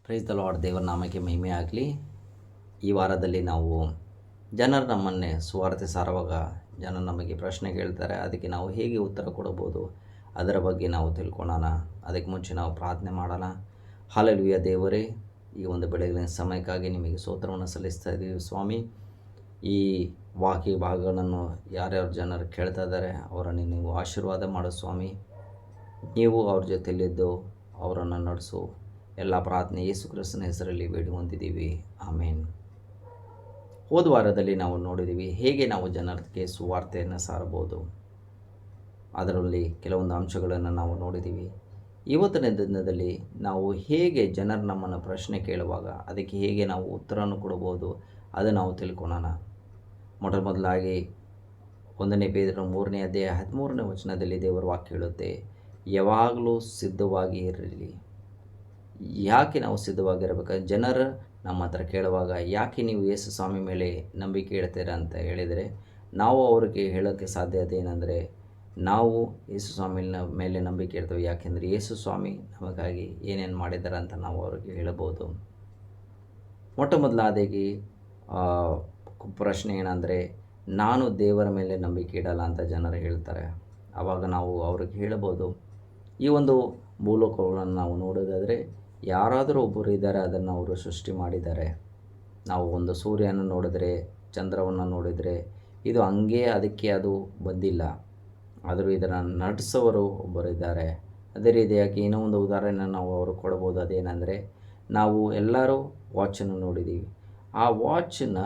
Praise the lord. ದೇವರ ನಾಮಕ್ಕೆ ಮಹಿಮೆ ಆಗಲಿ. ಈ ವಾರದಲ್ಲಿ ನಾವು ಜನರು ನಮ್ಮನ್ನೇ ಸುವಾರ್ತೆ ಸಾರುವಾಗ ಜನರು ನಮಗೆ ಪ್ರಶ್ನೆ ಕೇಳ್ತಾರೆ, ಅದಕ್ಕೆ ನಾವು ಹೇಗೆ ಉತ್ತರ ಕೊಡಬಹುದು ಅದರ ಬಗ್ಗೆ ನಾವು ತಿಳ್ಕೊಳ್ಳೋಣ. ಅದಕ್ಕೆ ಮುಂಚೆ ನಾವು ಪ್ರಾರ್ಥನೆ ಮಾಡೋಣ. ಹಲ್ಲೆಲೂಯಾ. ದೇವರೇ, ಈ ಒಂದು ಬೆಳಗಿನ ಸಮಯಕ್ಕಾಗಿ ನಿಮಗೆ ಸ್ತೋತ್ರವನ್ನು ಸಲ್ಲಿಸ್ತಾ ಇದ್ದೀವಿ ಸ್ವಾಮಿ. ಈ ವಾಕ್ಯ ಭಾಗಗಳನ್ನು ಯಾರ್ಯಾರು ಜನರು ಕೇಳ್ತಾ ಇದ್ದಾರೆ ಅವರನ್ನು ನೀವು ಆಶೀರ್ವಾದ ಮಾಡೋ ಸ್ವಾಮಿ. ನೀವು ಅವ್ರ ಜೊತೆಯಲ್ಲಿದ್ದು ಅವರನ್ನು ನಡೆಸು. ಎಲ್ಲ ಪ್ರಾರ್ಥನೆ ಯೇಸು ಕ್ರಿಸ್ತನ ಹೆಸರಲ್ಲಿ ಬೇಡಿ ಹೊಂದಿದ್ದೀವಿ, ಆಮೇನ್. ಹೋದ ವಾರದಲ್ಲಿ ನಾವು ನೋಡಿದ್ದೀವಿ ಹೇಗೆ ನಾವು ಜನರಿಗೆ ಸುವಾರ್ತೆಯನ್ನು ಸಾರಬಹುದು. ಅದರಲ್ಲಿ ಕೆಲವೊಂದು ಅಂಶಗಳನ್ನು ನಾವು ನೋಡಿದ್ದೀವಿ. ಇವತ್ತಿನ ದಿನದಲ್ಲಿ ನಾವು ಹೇಗೆ ಜನರು ನಮ್ಮನ್ನು ಪ್ರಶ್ನೆ ಕೇಳುವಾಗ ಅದಕ್ಕೆ ಹೇಗೆ ನಾವು ಉತ್ತರವನ್ನು ಕೊಡಬಹುದು ಅದನ್ನು ನಾವು ತಿಳ್ಕೊಳ್ಳೋಣ. ಮೊದಲಾಗಿ 1 ಪೇತ್ರನ 3ನೇ ಅಧ್ಯಾಯ 13ನೇ ವಚನದಲ್ಲಿ ದೇವರ ವಾಕ್ಯ ಹೇಳುತ್ತೆ, ಯಾವಾಗಲೂ ಸಿದ್ಧವಾಗಿ ಇರಲಿ. ಯಾಕೆ ನಾವು ಸಿದ್ಧವಾಗಿರಬೇಕು? ಜನರು ನಮ್ಮ ಹತ್ರ ಕೇಳುವಾಗ ಯಾಕೆ ನೀವು ಯೇಸು ಸ್ವಾಮಿ ಮೇಲೆ ನಂಬಿಕೆ ಇಡ್ತೀರಾ ಅಂತ ಹೇಳಿದರೆ, ನಾವು ಅವ್ರಿಗೆ ಹೇಳೋಕ್ಕೆ ಸಾಧ್ಯತೆ ಏನಂದರೆ, ನಾವು ಯೇಸು ಸ್ವಾಮಿನ ಮೇಲೆ ನಂಬಿಕೆ ಇಡ್ತೇವೆ. ಯಾಕೆಂದರೆ ಯೇಸು ಸ್ವಾಮಿ ನಮಗಾಗಿ ಏನೇನು ಮಾಡಿದ್ದಾರೆ ಅಂತ ನಾವು ಅವ್ರಿಗೆ ಹೇಳಬಹುದು. ಮೊದಲಾಗಿ ಪ್ರಶ್ನೆ ಏನಂದರೆ, ನಾನು ದೇವರ ಮೇಲೆ ನಂಬಿಕೆ ಇಡಲ್ಲ ಅಂತ ಜನರು ಹೇಳ್ತಾರೆ. ಆವಾಗ ನಾವು ಅವ್ರಿಗೆ ಹೇಳಬಹುದು, ಈ ಒಂದು ಭೂಲೋಕಗಳನ್ನು ನಾವು ನೋಡೋದಾದರೆ ಯಾರಾದರೂ ಒಬ್ಬರು ಇದ್ದಾರೆ, ಅದನ್ನು ಅವರು ಸೃಷ್ಟಿ ಮಾಡಿದ್ದಾರೆ. ನಾವು ಒಂದು ಸೂರ್ಯನ ನೋಡಿದರೆ, ಚಂದ್ರವನ್ನು ನೋಡಿದರೆ ಇದು ಹಂಗೆ ಅದಕ್ಕೆ ಅದು ಬಂದಿಲ್ಲ, ಆದರೂ ಇದನ್ನು ನಡೆಸೋರು ಒಬ್ಬರಿದ್ದಾರೆ. ಅದೇ ರೀತಿಯಾಗಿ ಇನ್ನೂ ಒಂದು ಉದಾಹರಣೆ ನಾವು ಅವರು ಕೊಡ್ಬೋದು. ಅದೇನೆಂದರೆ, ನಾವು ಎಲ್ಲರೂ ವಾಚನ್ನು ನೋಡಿದ್ದೀವಿ. ಆ ವಾಚನ್ನ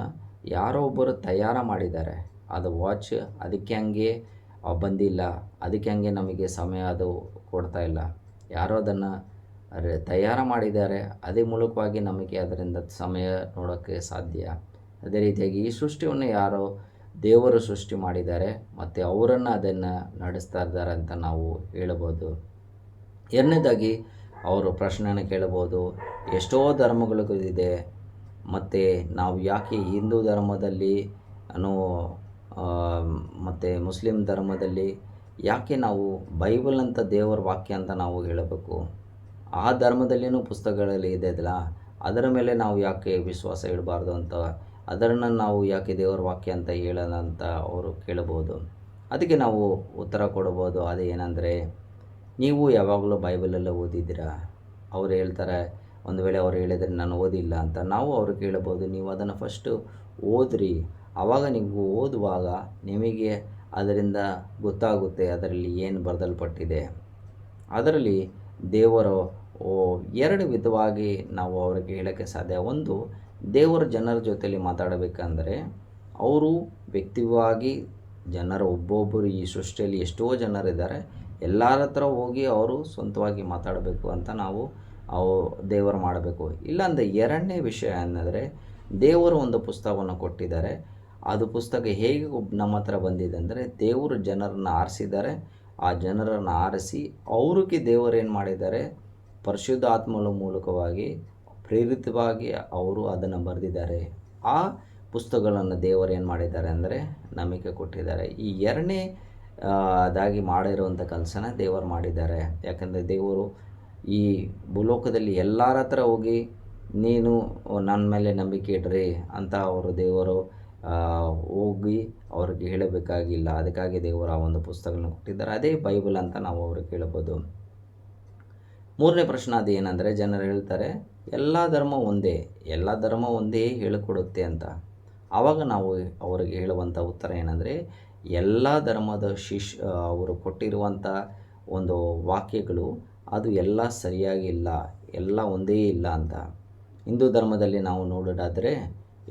ಯಾರೋ ಒಬ್ಬರು ತಯಾರು ಮಾಡಿದ್ದಾರೆ. ಅದು ವಾಚ್ ಅದಕ್ಕೆ ಹಂಗೆ ಬಂದಿಲ್ಲ, ಅದಕ್ಕೆ ಹಂಗೆ ನಮಗೆ ಸಮಯ ಅದು ಕೊಡ್ತಾ ಇಲ್ಲ. ಯಾರೋ ಅದನ್ನು ತಯಾರು ಮಾಡಿದ್ದಾರೆ, ಅದೇ ಮೂಲಕವಾಗಿ ನಮಗೆ ಅದರಿಂದ ಸಮಯ ನೋಡೋಕ್ಕೆ ಸಾಧ್ಯ. ಅದೇ ರೀತಿಯಾಗಿ ಈ ಸೃಷ್ಟಿಯನ್ನು ಯಾರೋ ದೇವರು ಸೃಷ್ಟಿ ಮಾಡಿದ್ದಾರೆ ಮತ್ತು ಅವರನ್ನು ಅದನ್ನು ನಡೆಸ್ತಾ ಇದ್ದಾರೆ ಅಂತ ನಾವು ಹೇಳಬಹುದು. ಎರಡನೇದಾಗಿ ಅವರು ಪ್ರಶ್ನೆಯನ್ನು ಕೇಳಬಹುದು, ಎಷ್ಟೋ ಧರ್ಮಗಳು ಇದೆ ಮತ್ತು ನಾವು ಯಾಕೆ ಹಿಂದೂ ಧರ್ಮದಲ್ಲಿ ಮತ್ತು ಮುಸ್ಲಿಂ ಧರ್ಮದಲ್ಲಿ ಯಾಕೆ ನಾವು ಬೈಬಲ್ ಅಂತ ದೇವರ ವಾಕ್ಯ ಅಂತ ನಾವು ಹೇಳಬೇಕು? ಆ ಧರ್ಮದಲ್ಲಿನೂ ಪುಸ್ತಕಗಳಲ್ಲಿ ಇದೆಯಲ್ಲ, ಅದರ ಮೇಲೆ ನಾವು ಯಾಕೆ ವಿಶ್ವಾಸ ಇಡಬಾರ್ದು ಅಂತ, ಅದನ್ನು ನಾವು ಯಾಕೆ ದೇವರ ವಾಕ್ಯ ಅಂತ ಹೇಳೋಣ ಅಂತ ಅವರು ಕೇಳಬಹುದು. ಅದಕ್ಕೆ ನಾವು ಉತ್ತರ ಕೊಡಬಹುದು. ಅದೇನೆಂದರೆ, ನೀವು ಯಾವಾಗಲೂ ಬೈಬಲೆಲ್ಲ ಓದಿದ್ದೀರಾ? ಅವ್ರು ಹೇಳ್ತಾರೆ, ಒಂದು ವೇಳೆ ಅವ್ರು ಹೇಳಿದರೆ ನಾನು ಓದಿಲ್ಲ ಅಂತ, ನಾವು ಅವ್ರಿಗೆ ಕೇಳಬಹುದು, ನೀವು ಅದನ್ನು ಫಸ್ಟು ಓದ್ರಿ. ಆವಾಗ ನೀವು ಓದುವಾಗ ನಿಮಗೆ ಅದರಿಂದ ಗೊತ್ತಾಗುತ್ತೆ ಅದರಲ್ಲಿ ಏನು ಬರೆದಲ್ಪಟ್ಟಿದೆ. ಅದರಲ್ಲಿ ದೇವರು ಎರಡು ವಿಧವಾಗಿ ನಾವು ಅವರಿಗೆ ಹೇಳೋಕ್ಕೆ ಸಾಧ್ಯ. ಒಂದು, ದೇವರು ಜನರ ಜೊತೆಯಲ್ಲಿ ಮಾತಾಡಬೇಕಂದರೆ ಅವರು ವ್ಯಕ್ತಿವಾಗಿ ಜನರು ಒಬ್ಬೊಬ್ಬರು ಈ ಸೃಷ್ಟಿಯಲ್ಲಿ ಎಷ್ಟೋ ಜನರಿದ್ದಾರೆ, ಎಲ್ಲರ ಹತ್ರ ಹೋಗಿ ಅವರು ಸ್ವಂತವಾಗಿ ಮಾತಾಡಬೇಕು ಅಂತ ನಾವು ದೇವರು ಮಾಡಬೇಕು. ಇಲ್ಲಾಂದರೆ ಎರಡನೇ ವಿಷಯ ಅನ್ನೋದರೆ, ದೇವರು ಒಂದು ಪುಸ್ತಕವನ್ನು ಕೊಟ್ಟಿದ್ದಾರೆ. ಅದು ಪುಸ್ತಕ ಹೇಗೆ ನಮ್ಮ ಹತ್ರ ಬಂದಿದೆ ಅಂದರೆ, ದೇವರು ಜನರನ್ನು ಆರಿಸಿದ್ದಾರೆ. ಆ ಜನರನ್ನು ಆರಿಸಿ ಅವ್ರಿಗೆ ದೇವರು ಏನು ಮಾಡಿದ್ದಾರೆ, ಪರಿಶುದ್ಧ ಆತ್ಮನ ಮೂಲಕವಾಗಿ ಪ್ರೇರಿತವಾಗಿ ಅವರು ಅದನ್ನು ಬರೆದಿದ್ದಾರೆ. ಆ ಪುಸ್ತಕಗಳನ್ನು ದೇವರು ಏನು ಮಾಡಿದ್ದಾರೆ ಅಂದರೆ ನಮಗೆ ಕೊಟ್ಟಿದ್ದಾರೆ. ಈ ಎರಡನೇ ಅದಾಗಿ ಮಾಡಿರುವಂಥ ಕೆಲಸನ ದೇವರು ಮಾಡಿದ್ದಾರೆ. ಯಾಕಂದರೆ ದೇವರು ಈ ಭೂಲೋಕದಲ್ಲಿ ಎಲ್ಲರ ಹತ್ರ ಹೋಗಿ ನೀನು ನನ್ನ ಮೇಲೆ ನಂಬಿಕೆ ಇಡ್ರಿ ಅಂತ ದೇವರು ಹೋಗಿ ಅವ್ರಿಗೆ ಹೇಳಬೇಕಾಗಿಲ್ಲ. ಅದಕ್ಕಾಗಿ ದೇವರು ಆ ಒಂದು ಪುಸ್ತಕಗಳನ್ನು ಕೊಟ್ಟಿದ್ದಾರೆ. ಅದೇ ಬೈಬಲ್ ಅಂತ ನಾವು ಅವ್ರಿಗೆ ಹೇಳಬಹುದು. ಮೂರನೇ ಪ್ರಶ್ನೆ ಅದು ಏನಂದರೆ, ಜನರು ಹೇಳ್ತಾರೆ ಎಲ್ಲ ಧರ್ಮ ಒಂದೇ ಹೇಳಿಕೊಡುತ್ತೆ ಅಂತ. ಆವಾಗ ನಾವು ಅವರಿಗೆ ಹೇಳುವಂಥ ಉತ್ತರ ಏನಂದರೆ, ಎಲ್ಲ ಧರ್ಮದ ಅವರು ಕೊಟ್ಟಿರುವಂಥ ಒಂದು ವಾಕ್ಯಗಳು ಅದು ಎಲ್ಲ ಸರಿಯಾಗಿಲ್ಲ, ಎಲ್ಲ ಒಂದೇ ಇಲ್ಲ ಅಂತ. ಹಿಂದೂ ಧರ್ಮದಲ್ಲಿ ನಾವು ನೋಡೋದಾದರೆ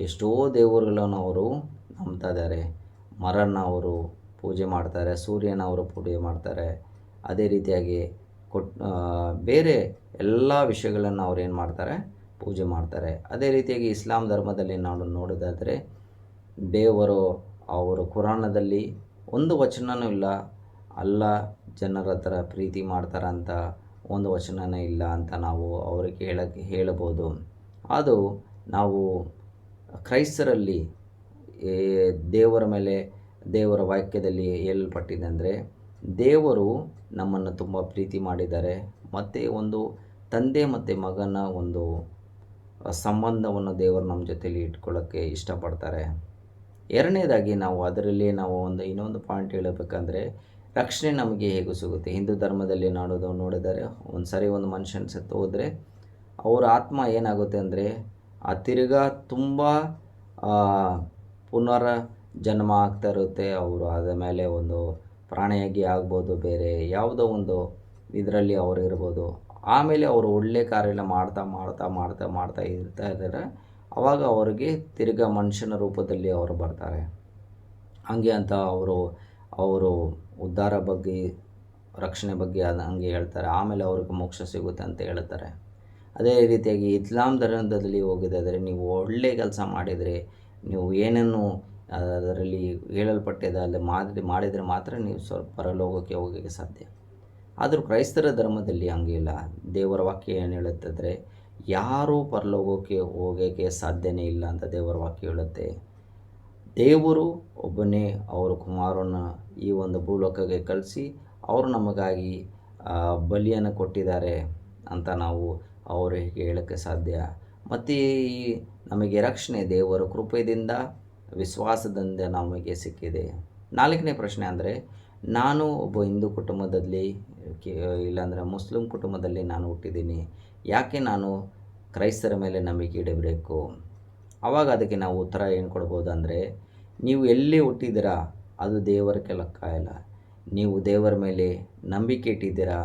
ಎಷ್ಟೋ ದೇವರುಗಳನ್ನು ಅವರು ನಂಬ್ತಾ ಇದ್ದಾರೆ. ಮರನ ಅವರು ಪೂಜೆ ಮಾಡ್ತಾರೆ, ಸೂರ್ಯನ ಅವರು ಪೂಜೆ ಮಾಡ್ತಾರೆ. ಅದೇ ರೀತಿಯಾಗಿ ಬೇರೆ ಎಲ್ಲ ವಿಷಯಗಳನ್ನು ಅವ್ರು ಏನು ಮಾಡ್ತಾರೆ, ಪೂಜೆ ಮಾಡ್ತಾರೆ. ಅದೇ ರೀತಿಯಾಗಿ ಇಸ್ಲಾಂ ಧರ್ಮದಲ್ಲಿ ನಾವು ನೋಡೋದಾದರೆ ದೇವರು ಅವರು ಕುರಾನದಲ್ಲಿ ಒಂದು ವಚನವೂ ಇಲ್ಲ, ಅಲ್ಲಾ ಜನರ ಹತ್ರ ಪ್ರೀತಿ ಮಾಡ್ತಾರಂತ ಒಂದು ವಚನವೇ ಇಲ್ಲ ಅಂತ ನಾವು ಅವರಿಗೆ ಹೇಳಬಹುದು. ಅದು ನಾವು ಕ್ರೈಸ್ತರಲ್ಲಿ ದೇವರ ಮೇಲೆ ದೇವರ ವಾಕ್ಯದಲ್ಲಿ ಹೇಳಲ್ಪಟ್ಟಿದೆ ಅಂದರೆ, ದೇವರು ನಮ್ಮನ್ನು ತುಂಬ ಪ್ರೀತಿ ಮಾಡಿದ್ದಾರೆ ಮತ್ತು ಒಂದು ತಂದೆ ಮತ್ತು ಮಗನ ಒಂದು ಸಂಬಂಧವನ್ನು ದೇವರು ನಮ್ಮ ಜೊತೆಯಲ್ಲಿ ಇಟ್ಕೊಳ್ಳೋಕ್ಕೆ ಇಷ್ಟಪಡ್ತಾರೆ. ಎರಡನೇದಾಗಿ ನಾವು ಅದರಲ್ಲಿ ನಾವು ಇನ್ನೊಂದು ಪಾಯಿಂಟ್ ಹೇಳಬೇಕಂದ್ರೆ, ರಕ್ಷಣೆ ನಮಗೆ ಹೇಗೆ ಸಿಗುತ್ತೆ? ಹಿಂದೂ ಧರ್ಮದಲ್ಲಿ ನೋಡಿದರೆ ಒಂದು ಸರಿ ಒಂದು ಮನುಷ್ಯನ ಸತ್ತು ಹೋದರೆ ಅವರ ಆತ್ಮ ಏನಾಗುತ್ತೆ ಅಂದರೆ ತಿರ್ಗಾ ತುಂಬ ಪುನರ್ ಜನ್ಮ ಆಗ್ತಾ ಇರುತ್ತೆ. ಅವರು ಆದ ಮೇಲೆ ಒಂದು ಪ್ರಾಣಿಯಾಗಿ ಆಗ್ಬೋದು, ಬೇರೆ ಯಾವುದೋ ಒಂದು ಇದರಲ್ಲಿ ಅವರು ಇರ್ಬೋದು. ಆಮೇಲೆ ಅವರು ಒಳ್ಳೆ ಕಾರ್ಯ ಮಾಡ್ತಾ ಮಾಡ್ತಾ ಮಾಡ್ತಾ ಮಾಡ್ತಾ ಇರ್ತಾ ಇದ್ದಾರೆ. ಆವಾಗ ಅವರಿಗೆ ತಿರ್ಗಾ ಮನುಷ್ಯನ ರೂಪದಲ್ಲಿ ಅವರು ಬರ್ತಾರೆ. ಹಾಗೆ ಅಂತ ಅವರು ಉದ್ಧಾರ ಬಗ್ಗೆ, ರಕ್ಷಣೆ ಬಗ್ಗೆ ಹಂಗೆ ಹೇಳ್ತಾರೆ. ಆಮೇಲೆ ಅವ್ರಿಗೆ ಮೋಕ್ಷ ಸಿಗುತ್ತೆ ಅಂತ ಹೇಳ್ತಾರೆ. ಅದೇ ರೀತಿಯಾಗಿ ಇಸ್ಲಾಂ ಧರ್ಮದಲ್ಲಿ ಹೋಗೋದಾದರೆ, ನೀವು ಒಳ್ಳೆಯ ಕೆಲಸ ಮಾಡಿದರೆ, ನೀವು ಏನನ್ನು ಅದರಲ್ಲಿ ಹೇಳಲ್ಪಟ್ಟಿದೆ ಅಲ್ಲಿ ಮಾಡಿದರೆ ಮಾತ್ರ ನೀವು ಪರಲೋಕಕ್ಕೆ ಹೋಗೋಕ್ಕೆ ಸಾಧ್ಯ. ಆದರೂ ಕ್ರೈಸ್ತರ ಧರ್ಮದಲ್ಲಿ ಹಂಗಿಲ್ಲ. ದೇವರ ವಾಕ್ಯ ಏನು ಹೇಳುತ್ತಂದರೆ, ಯಾರೂ ಪರಲೋಕಕ್ಕೆ ಹೋಗೋಕ್ಕೆ ಸಾಧ್ಯನೇ ಇಲ್ಲ ಅಂತ ದೇವರ ವಾಕ್ಯ ಹೇಳುತ್ತೆ. ದೇವರು ಒಬ್ಬನೇ ಅವರ ಕುಮಾರನ ಈ ಒಂದು ಭೂಲೋಕಕ್ಕೆ ಕಳಿಸಿ ಅವರು ನಮಗಾಗಿ ಬಲಿಯನ್ನು ಕೊಟ್ಟಿದ್ದಾರೆ ಅಂತ ನಾವು ಅವರಿಗೆ ಹೇಳೋಕ್ಕೆ ಸಾಧ್ಯ. ಮತ್ತು ಈ ನಮಗೆ ರಕ್ಷಣೆ ದೇವರ ಕೃಪೆಯಿಂದ, ವಿಶ್ವಾಸದಿಂದ ನಮಗೆ ಸಿಕ್ಕಿದೆ. 4ನೇ ಪ್ರಶ್ನೆ ಅಂದರೆ, ನಾನು ಒಬ್ಬ ಹಿಂದೂ ಕುಟುಂಬದಲ್ಲಿ ಇಲ್ಲಾಂದರೆ ಮುಸ್ಲಿಂ ಕುಟುಂಬದಲ್ಲಿ ನಾನು ಹುಟ್ಟಿದ್ದೀನಿ, ಯಾಕೆ ನಾನು ಕ್ರೈಸ್ತರ ಮೇಲೆ ನಂಬಿಕೆ ಇಡಬೇಕು? ಆವಾಗ ಅದಕ್ಕೆ ನಾವು ಉತ್ತರ ಏನು ಕೊಡ್ಬೋದು ಅಂದರೆ, ನೀವು ಎಲ್ಲಿ ಹುಟ್ಟಿದ್ದೀರಾ ಅದು ದೇವರ ಲೆಕ್ಕ. ನೀವು ದೇವರ ಮೇಲೆ ನಂಬಿಕೆ ಇಟ್ಟಿದ್ದೀರಾ,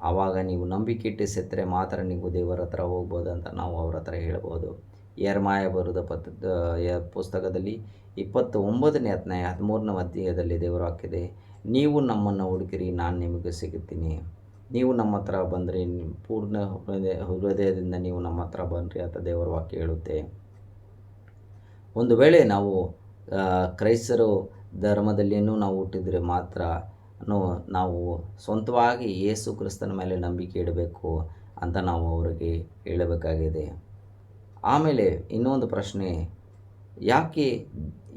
ಆವಾಗ ನೀವು ನಂಬಿಕೆ ಇಟ್ಟು ಸತ್ತರೆ ಮಾತ್ರ ನೀವು ದೇವರ ಹತ್ರ ಹೋಗ್ಬೋದು ಅಂತ ನಾವು ಅವ್ರ ಹತ್ರ ಹೇಳ್ಬೋದು. ಯೆರೆಮೀಯ ಬರೆದ ಪುಸ್ತಕದಲ್ಲಿ 29ನೇ ಅಧ್ಯಾಯ 13ನೇ ಅಧ್ಯಾಯದಲ್ಲಿ ದೇವರು ಹಾಕಿದೆ, ನೀವು ನಮ್ಮನ್ನು ಹುಡುಕಿರಿ, ನಾನು ನಿಮಗೆ ಸಿಗುತ್ತೀನಿ. ನೀವು ನಮ್ಮ ಹತ್ರ ಬಂದರೆ ಪೂರ್ಣ ಹೃದಯದಿಂದ ನೀವು ನಮ್ಮ ಹತ್ರ ಬನ್ನಿರಿ ಅಂತ ದೇವರ ವಾಕ್ಯ ಹೇಳುತ್ತೆ. ಒಂದು ವೇಳೆ ನಾವು ಕ್ರೈಸ್ತರು ಧರ್ಮದಲ್ಲಿಯೂ ನಾವು ಹುಟ್ಟಿದರೆ ಮಾತ್ರ ನಾವು ಸ್ವಂತವಾಗಿ ಯೇಸು ಕ್ರಿಸ್ತನ ಮೇಲೆ ನಂಬಿಕೆ ಇಡಬೇಕು ಅಂತ ನಾವು ಅವರಿಗೆ ಹೇಳಬೇಕಾಗಿದೆ. ಆಮೇಲೆ ಇನ್ನೊಂದು ಪ್ರಶ್ನೆ, ಯಾಕೆ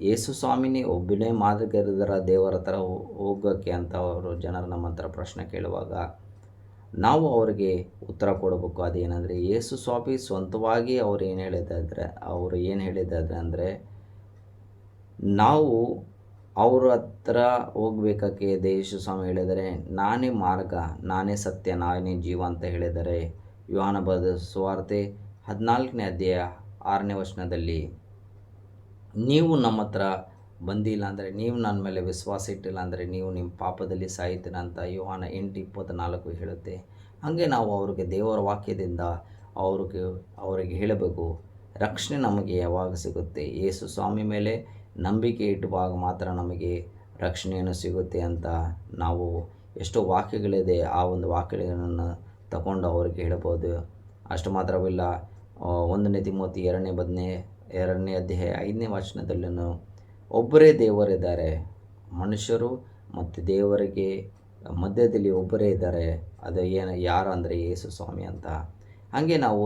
ಯೇಸು ಸ್ವಾಮಿನೇ ಒಬ್ಬನೇ ಮಾರ್ಗದರ ದೇವರ ಹತ್ರ ಹೋಗೋಕ್ಕೆ ಅಂತ ಅವರು ಜನರು ನಮ್ಮ ಹತ್ರ ಪ್ರಶ್ನೆ ಕೇಳುವಾಗ ನಾವು ಅವರಿಗೆ ಉತ್ತರ ಕೊಡಬೇಕು. ಅದೇನೆಂದರೆ, ಯೇಸು ಸ್ವಾಮಿ ಸ್ವಂತವಾಗಿ ಅವರು ಏನು ಹೇಳಿದ್ದಾರೆ ಅಂದರೆ, ನಾವು ಅವ್ರ ಹತ್ರ ಹೋಗ್ಬೇಕಾಕೆ ಯೇಸು ಸ್ವಾಮಿ ಹೇಳಿದರೆ, ನಾನೇ ಮಾರ್ಗ, ನಾನೇ ಸತ್ಯ, ನಾನೇ ಜೀವ ಅಂತ ಹೇಳಿದರೆ. ಯೋಹಾನ ಬರೆದ ಸುವಾರ್ತೆ 14ನೇ ಅಧ್ಯಾಯ 6ನೇ ವಚನದಲ್ಲಿ, ನೀವು ನಮ್ಮ ಹತ್ರ ಬಂದಿಲ್ಲ ಅಂದರೆ, ನೀವು ನನ್ನ ಮೇಲೆ ವಿಶ್ವಾಸ ಇಟ್ಟಿಲ್ಲ ಅಂದರೆ ನೀವು ನಿಮ್ಮ ಪಾಪದಲ್ಲಿ ಸಾಯ್ತೀರ ಅಂತ ಯೋಹಾನ 8:24 ಹೇಳುತ್ತೆ. ಹಾಗೆ ನಾವು ಅವ್ರಿಗೆ ದೇವರ ವಾಕ್ಯದಿಂದ ಅವರಿಗೆ ಹೇಳಬೇಕು, ರಕ್ಷಣೆ ನಮಗೆ ಯಾವಾಗ ಸಿಗುತ್ತೆ? ಯೇಸು ಸ್ವಾಮಿ ಮೇಲೆ ನಂಬಿಕೆ ಇಟ್ಟುವಾಗ ಮಾತ್ರ ನಮಗೆ ರಕ್ಷಣೆಯನ್ನು ಸಿಗುತ್ತೆ ಅಂತ ನಾವು ಎಷ್ಟೋ ವಾಕ್ಯಗಳಿದೆ, ಆ ಒಂದು ವಾಕ್ಯಗಳನ್ನು ತಗೊಂಡು ಅವ್ರಿಗೆ ಹೇಳ್ಬೋದು. ಅಷ್ಟು ಮಾತ್ರವಿಲ್ಲ, 1ನೇ ತಿಮೋತಿ 2ನೇ ಅಧ್ಯಾಯ 5ನೇ ವಚನದಲ್ಲೂ ಒಬ್ಬರೇ ದೇವರಿದ್ದಾರೆ, ಮನುಷ್ಯರು ಮತ್ತು ದೇವರಿಗೆ ಮಧ್ಯದಲ್ಲಿ ಒಬ್ಬರೇ ಇದ್ದಾರೆ, ಅದು ಯಾರು ಅಂದರೆ ಯೇಸು ಸ್ವಾಮಿ ಅಂತ. ಹಾಗೆ ನಾವು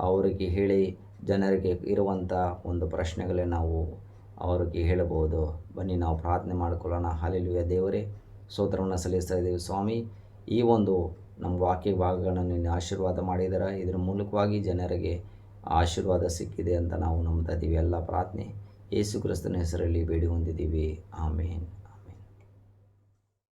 ಅವರಿಗೆ ಹೇಳಿ ಜನರಿಗೆ ಇರುವಂಥ ಒಂದು ಪ್ರಶ್ನೆಗಳೇ ನಾವು ಅವರಿಗೆ ಹೇಳಬಹುದು. ಬನ್ನಿ ನಾವು ಪ್ರಾರ್ಥನೆ ಮಾಡಿಕೊಳ್ಳೋಣ. ಹಲ್ಲೆಲೂಯಾ. ದೇವರೇ, ಸ್ತೋತ್ರವನ್ನು ಸಲ್ಲಿಸ್ತಾ ಇದ್ದೀವಿ ಸ್ವಾಮಿ. ಈ ಒಂದು ನಮ್ಮ ವಾಕ್ಯ ಭಾಗಗಳನ್ನು ನೀನು ಆಶೀರ್ವಾದ ಮಾಡಿದರೆ ಇದರ ಮೂಲಕವಾಗಿ ಜನರಿಗೆ ಆಶೀರ್ವಾದ ಸಿಕ್ಕಿದೆ ಅಂತ ನಾವು ನಂಬ್ತಾ ಇದ್ದೀವಿ. ಎಲ್ಲ ಪ್ರಾರ್ಥನೆ ಯೇಸು ಕ್ರಿಸ್ತನ ಹೆಸರಲ್ಲಿ ಬೇಡಿ ಹೊಂದಿದ್ದೀವಿ. ಆಮೇನ್.